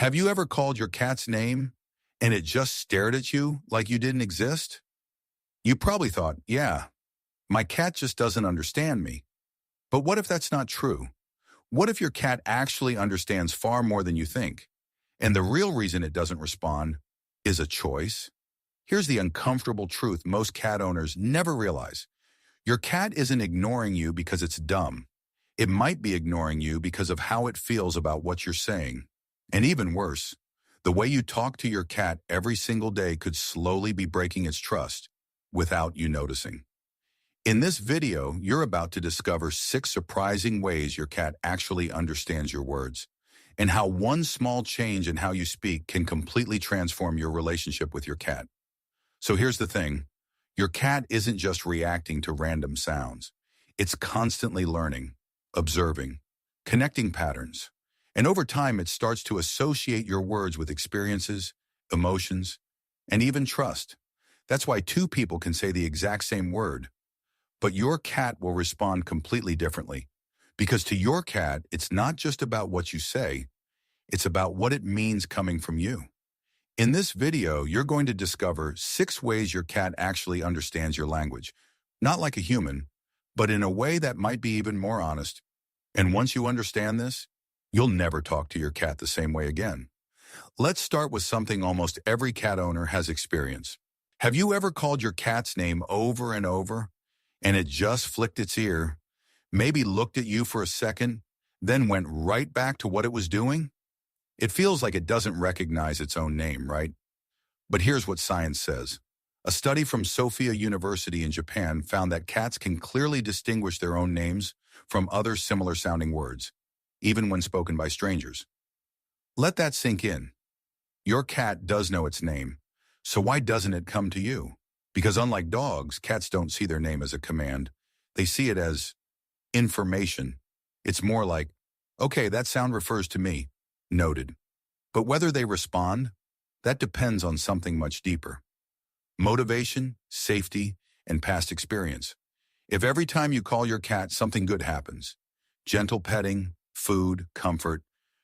Have you ever called your cat's name and it just stared at you like you didn't exist? You probably thought, yeah, my cat just doesn't understand me. But what if that's not true? What if your cat actually understands far more than you think? And the real reason it doesn't respond is a choice. Here's the uncomfortable truth most cat owners never realize. Your cat isn't ignoring you because it's dumb. It might be ignoring you because of how it feels about what you're saying. And even worse, the way you talk to your cat every single day could slowly be breaking its trust without you noticing. In this video, you're about to discover 6 surprising ways your cat actually understands your words, and how one small change in how you speak can completely transform your relationship with your cat. So here's the thing. Your cat isn't just reacting to random sounds. It's constantly learning, observing, connecting patterns. And over time, it starts to associate your words with experiences, emotions, and even trust. That's why 2 people can say the exact same word, but your cat will respond completely differently. Because to your cat, it's not just about what you say, it's about what it means coming from you. In this video, you're going to discover 6 ways your cat actually understands your language. Not like a human, but in a way that might be even more honest. And once you understand this, you'll never talk to your cat the same way again. Let's start with something almost every cat owner has experienced. Have you ever called your cat's name over and over, and it just flicked its ear, maybe looked at you for a second, then went right back to what it was doing? It feels like it doesn't recognize its own name, right? But here's what science says. A study from Sophia University in Japan found that cats can clearly distinguish their own names from other similar-sounding words, even when spoken by strangers. Let that sink in. Your cat does know its name, so why doesn't it come to you? Because unlike dogs, cats don't see their name as a command. They see it as information. It's more like, okay, that sound refers to me. Noted. But whether they respond, that depends on something much deeper. Motivation, safety, and past experience. If every time you call your cat something good happens, gentle petting, food, comfort,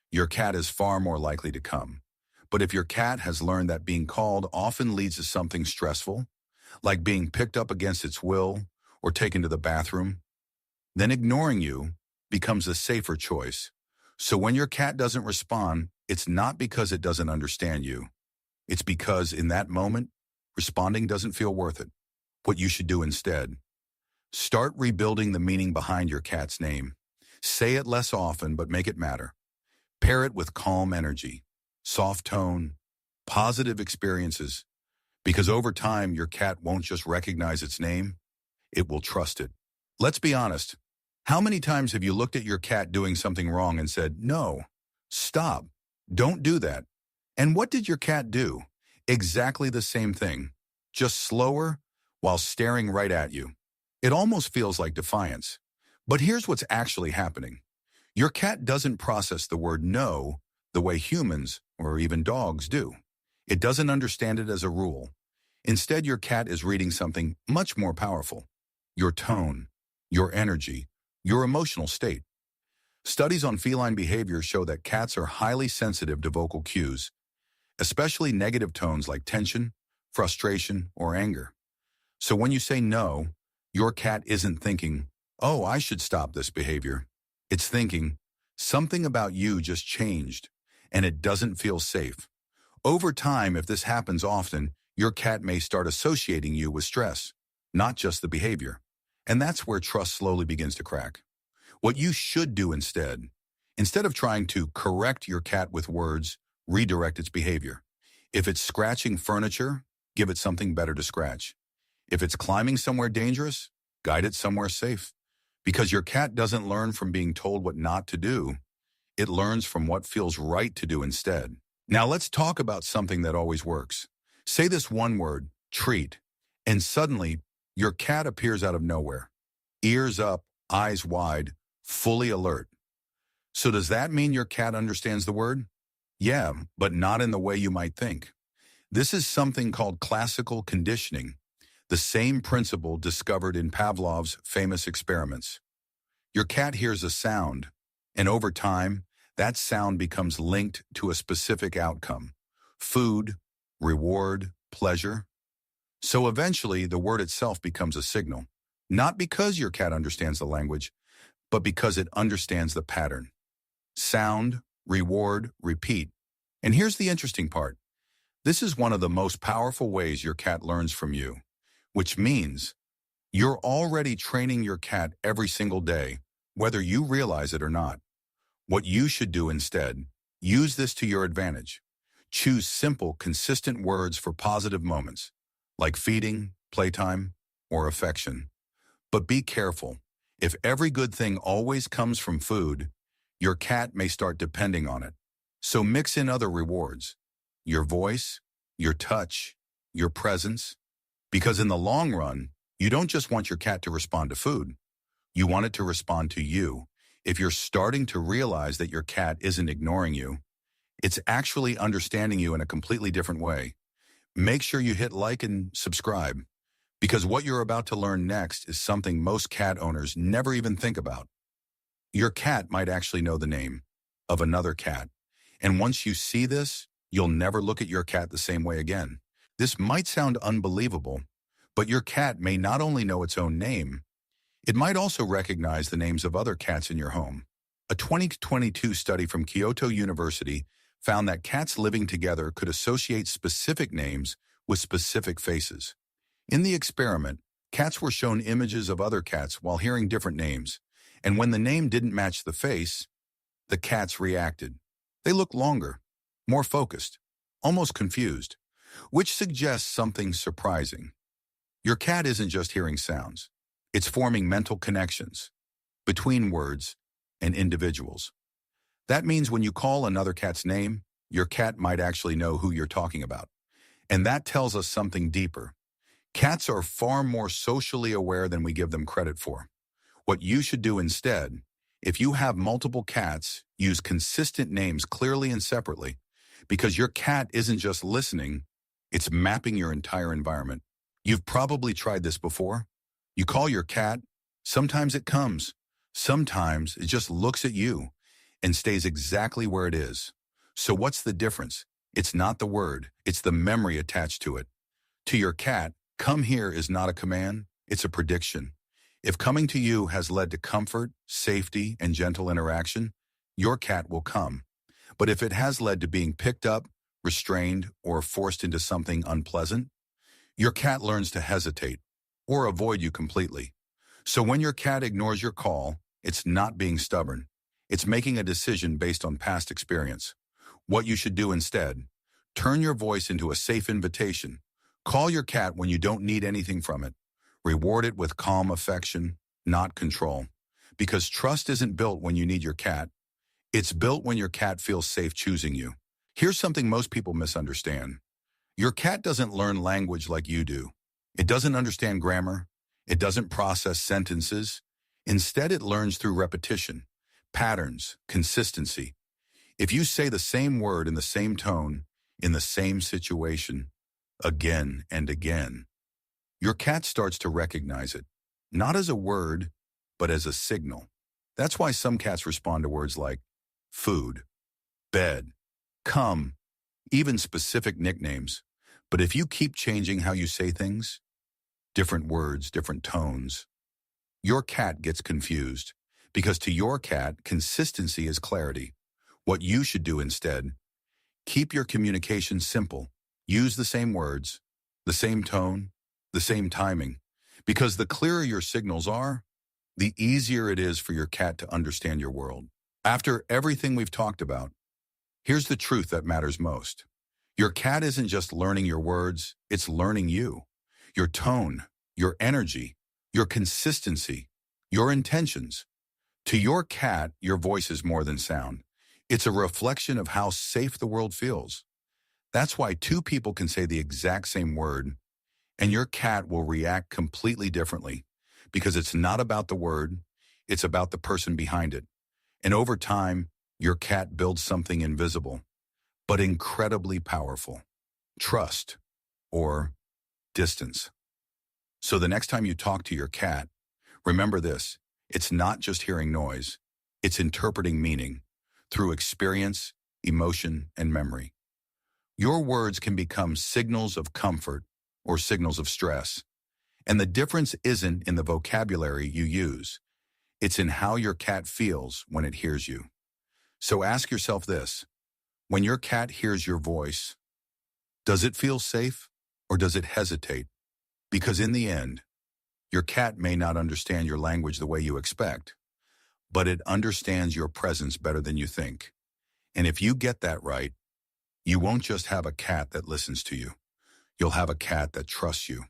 your cat is far more likely to come. But if your cat has learned that being called often leads to something stressful, like being picked up against its will or taken to the bathroom, then ignoring you becomes a safer choice. So when your cat doesn't respond, it's not because it doesn't understand you. It's because in that moment, responding doesn't feel worth it. What you should do instead: start rebuilding the meaning behind your cat's name. Say it less often, but make it matter. Pair it with calm energy, soft tone, positive experiences, because over time, your cat won't just recognize its name, it will trust it. Let's be honest. How many times have you looked at your cat doing something wrong and said, no, stop, don't do that? And what did your cat do? Exactly the same thing, just slower while staring right at you. It almost feels like defiance. But here's what's actually happening. Your cat doesn't process the word no the way humans or even dogs do. It doesn't understand it as a rule. Instead, your cat is reading something much more powerful: your tone, your energy, your emotional state. Studies on feline behavior show that cats are highly sensitive to vocal cues, especially negative tones like tension, frustration, or anger. So when you say no, your cat isn't thinking, oh, I should stop this behavior. It's thinking, something about you just changed, and it doesn't feel safe. Over time, if this happens often, your cat may start associating you with stress, not just the behavior. And that's where trust slowly begins to crack. What you should do instead of trying to correct your cat with words, redirect its behavior. If it's scratching furniture, give it something better to scratch. If it's climbing somewhere dangerous, guide it somewhere safe. Because your cat doesn't learn from being told what not to do. It learns from what feels right to do instead. Now let's talk about something that always works. Say this one word, treat, and suddenly your cat appears out of nowhere. Ears up, eyes wide, fully alert. So does that mean your cat understands the word? Yeah, but not in the way you might think. This is something called classical conditioning, the same principle discovered in Pavlov's famous experiments. Your cat hears a sound, and over time, that sound becomes linked to a specific outcome: food, reward, pleasure. So eventually, the word itself becomes a signal, not because your cat understands the language, but because it understands the pattern. Sound, reward, repeat. And here's the interesting part. This is one of the most powerful ways your cat learns from you, which means you're already training your cat every single day, whether you realize it or not. What you should do instead, use this to your advantage. Choose simple, consistent words for positive moments, like feeding, playtime, or affection. But be careful. If every good thing always comes from food, your cat may start depending on it. So mix in other rewards: your voice, your touch, your presence. Because in the long run, you don't just want your cat to respond to food. You want it to respond to you. If you're starting to realize that your cat isn't ignoring you, it's actually understanding you in a completely different way. Make sure you hit like and subscribe, because what you're about to learn next is something most cat owners never even think about. Your cat might actually know the name of another cat. And once you see this, you'll never look at your cat the same way again. This might sound unbelievable, but your cat may not only know its own name, it might also recognize the names of other cats in your home. A 2022 study from Kyoto University found that cats living together could associate specific names with specific faces. In the experiment, cats were shown images of other cats while hearing different names, and when the name didn't match the face, the cats reacted. They looked longer, more focused, almost confused, which suggests something surprising. Your cat isn't just hearing sounds. It's forming mental connections between words and individuals. That means when you call another cat's name, your cat might actually know who you're talking about. And that tells us something deeper. Cats are far more socially aware than we give them credit for. What you should do instead, if you have multiple cats, use consistent names clearly and separately, because your cat isn't just listening, it's mapping your entire environment. You've probably tried this before. You call your cat, sometimes it comes, sometimes it just looks at you and stays exactly where it is. So what's the difference? It's not the word, it's the memory attached to it. To your cat, come here is not a command, it's a prediction. If coming to you has led to comfort, safety, and gentle interaction, your cat will come. But if it has led to being picked up, restrained, or forced into something unpleasant, your cat learns to hesitate or avoid you completely. So when your cat ignores your call, it's not being stubborn. It's making a decision based on past experience. What you should do instead, turn your voice into a safe invitation. Call your cat when you don't need anything from it. Reward it with calm affection, not control. Because trust isn't built when you need your cat. It's built when your cat feels safe choosing you. Here's something most people misunderstand. Your cat doesn't learn language like you do. It doesn't understand grammar. It doesn't process sentences. Instead, it learns through repetition, patterns, consistency. If you say the same word in the same tone, in the same situation, again and again, your cat starts to recognize it, not as a word, but as a signal. That's why some cats respond to words like food, bed, come, even specific nicknames. But if you keep changing how you say things, different words, different tones, your cat gets confused, because to your cat, consistency is clarity. What you should do instead, keep your communication simple. Use the same words, the same tone, the same timing, because the clearer your signals are, the easier it is for your cat to understand your world. After everything we've talked about, here's the truth that matters most. Your cat isn't just learning your words, it's learning you. Your tone, your energy, your consistency, your intentions. To your cat, your voice is more than sound. It's a reflection of how safe the world feels. That's why two people can say the exact same word, and your cat will react completely differently, because it's not about the word, it's about the person behind it. And over time, your cat builds something invisible, but incredibly powerful: trust, or distance. So the next time you talk to your cat, remember this: it's not just hearing noise, it's interpreting meaning. through experience, emotion, and memory. Your words can become signals of comfort or signals of stress. And the difference isn't in the vocabulary you use. It's in how your cat feels when it hears you. So ask yourself this: when your cat hears your voice, does it feel safe or does it hesitate? Because in the end, your cat may not understand your language the way you expect, but it understands your presence better than you think. And if you get that right, you won't just have a cat that listens to you. You'll have a cat that trusts you.